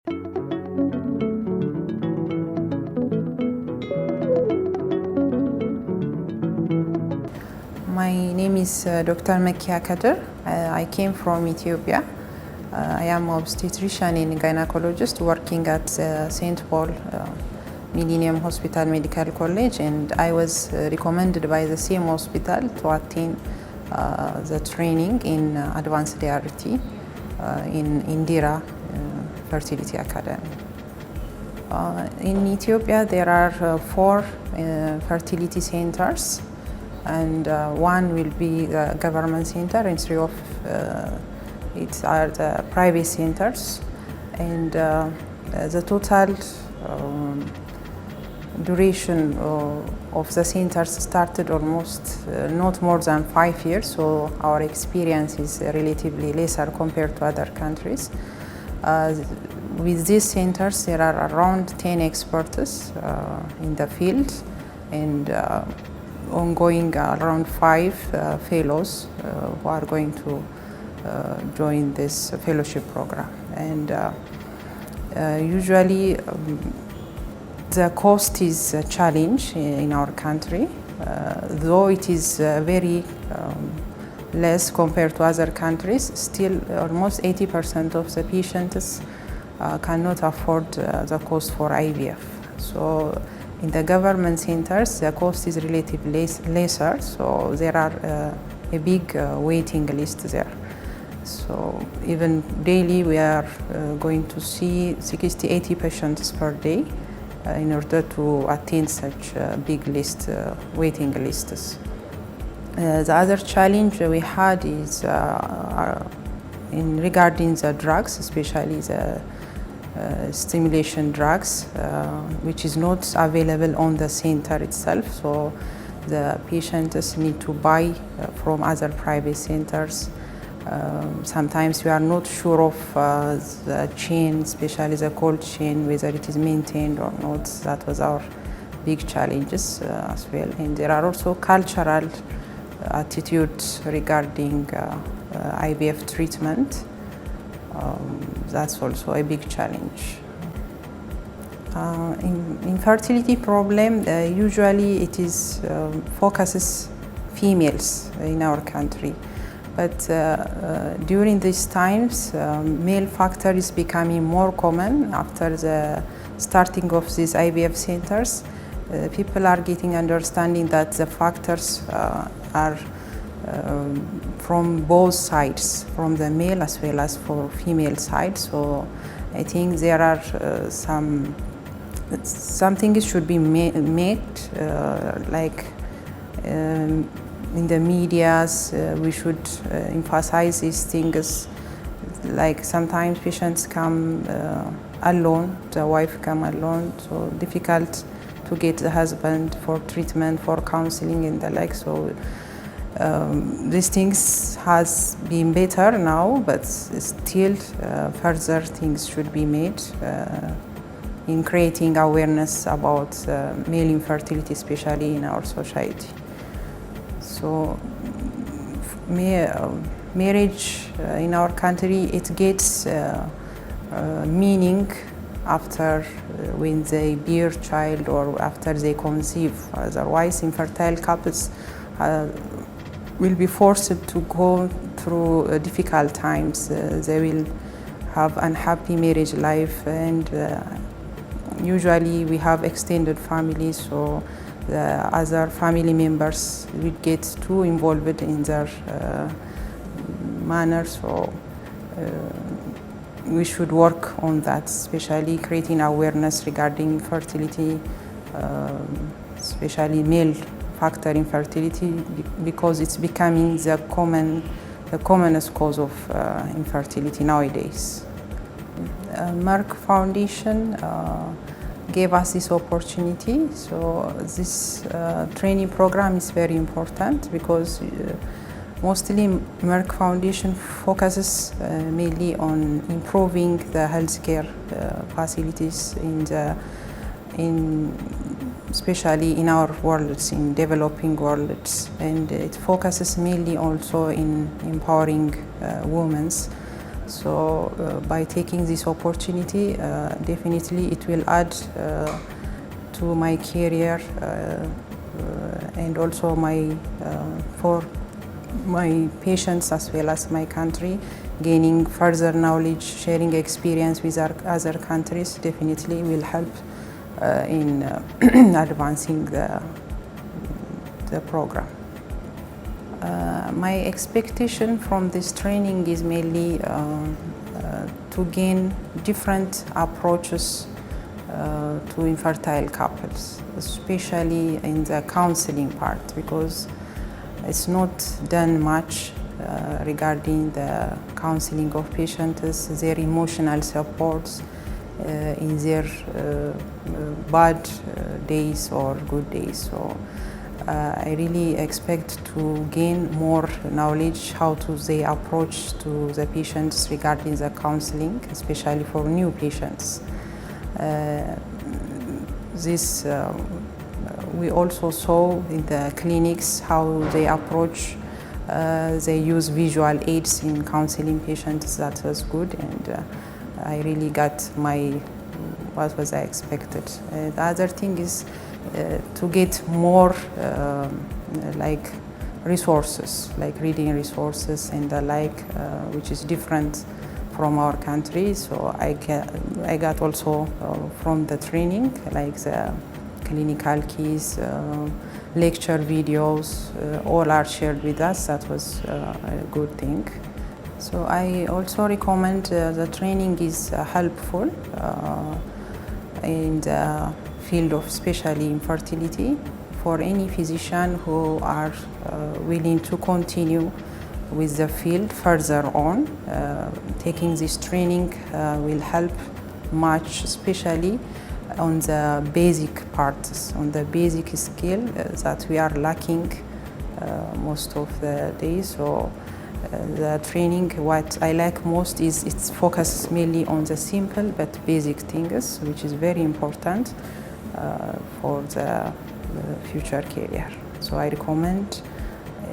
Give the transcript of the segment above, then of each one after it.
My name is Dr. Mekia Kedir. I came from Ethiopia. I am an obstetrician and gynecologist working at St. Paul Millennium Hospital Medical College, and I was recommended by the same hospital to attend the training in advanced ART in Indira Fertility Academy. In Ethiopia there are 4 fertility centers, and one will be the government center, and 3 of it are the private centers. And the total duration of the centers started almost not more than 5 years, so our experience is relatively lesser compared to other countries. With these centers there are around 10 experts in the field, and ongoing around 5 fellows who are going to join this fellowship program. And usually the cost is a challenge in our country, though it is very less compared to other countries. Still almost 80% of the patients cannot afford the cost for IVF. So in the government centers, the cost is relatively lesser, so there are a big waiting list there. So even daily we are going to see 60-80 patients per day in order to attend such a big list, waiting lists. The other challenge we had is in regarding the drugs, especially the stimulation drugs, which is not available on the center itself, so the patients need to buy from other private centers. Sometimes we are not sure of the chain, especially the cold chain, whether it is maintained or not. That was our big challenges as well. And there are also cultural attitudes regarding IVF treatment. That's also a big challenge. In fertility problem, usually it is focuses females in our country, but during these times, male factor is becoming more common after the starting of these IVF centers. People are getting understanding that the factors are from both sides, from the male as well as for female side. So I think there are something should be made, like in the medias, we should emphasize these things. Like sometimes patients come alone, the wife come alone, so difficult to get the husband for treatment, for counseling and the like. So these things has been better now, but still further things should be made in creating awareness about male infertility, especially in our society. So marriage in our country, it gets meaning after when they bear child or after they conceive. Otherwise, infertile couples will be forced to go through difficult times. They will have unhappy marriage life, and usually we have extended families, so the other family members will get too involved in their manner. So we should work on that, especially creating awareness regarding fertility, especially male factor infertility, because it's becoming the commonest cause of infertility nowadays. Merck Foundation gave us this opportunity, so this training program is very important because mostly Merck Foundation focuses mainly on improving the healthcare facilities especially in our worlds, in developing worlds, and it focuses mainly also in empowering women So by taking this opportunity, definitely it will add to my career and also for my patients as well as my country. Gaining further knowledge, sharing experience with our other countries definitely will help in advancing the program. My expectation from this training is mainly to gain different approaches to infertile couples, especially in the counseling part, because it's not done much regarding the counseling of patients, their emotional supports in their bad days or good days. So I really expect to gain more knowledge how they approach to the patients regarding the counseling, especially for new patients. We also saw in the clinics how they approach. They use visual aids in counseling patients. That was good, and I really got what was I expected. The other thing is to get more like resources, like reading resources and the like, which is different from our country. So I got also from the training, like the clinical keys, lecture videos, all are shared with us. That was a good thing. So I also recommend the training is helpful in the field of especially infertility for any physician who are willing to continue with the field further on. Taking this training will help much, especially on the basic parts, on the basic skill that we are lacking most of the days. So the training, what I like most is it's focused mainly on the simple but basic things, which is very important for the future career. So I recommend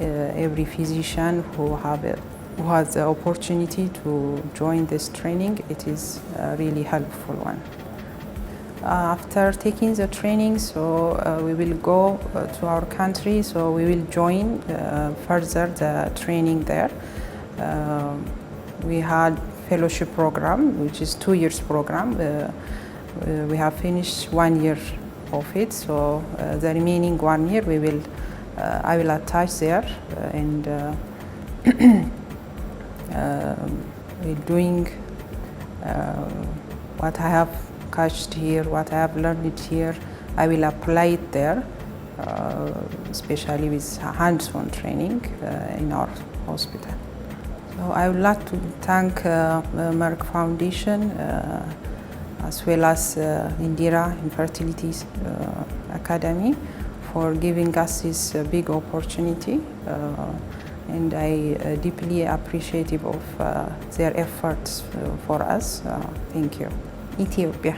every physician who has the opportunity to join this training. It is a really helpful one. After taking the training, so we will go to our country, so we will join further the training there. We had fellowship program, which is 2 years program. We have finished 1 year of it, so the remaining 1 year I will attach there, and we're doing what I have catched here, what I have learned here, I will apply it there, especially with hands-on training in our hospital. So I would like to thank Merck Foundation as well as Indira Fertility Academy for giving us this big opportunity, and I deeply appreciative of their efforts for us. Thank you. Ethiopia.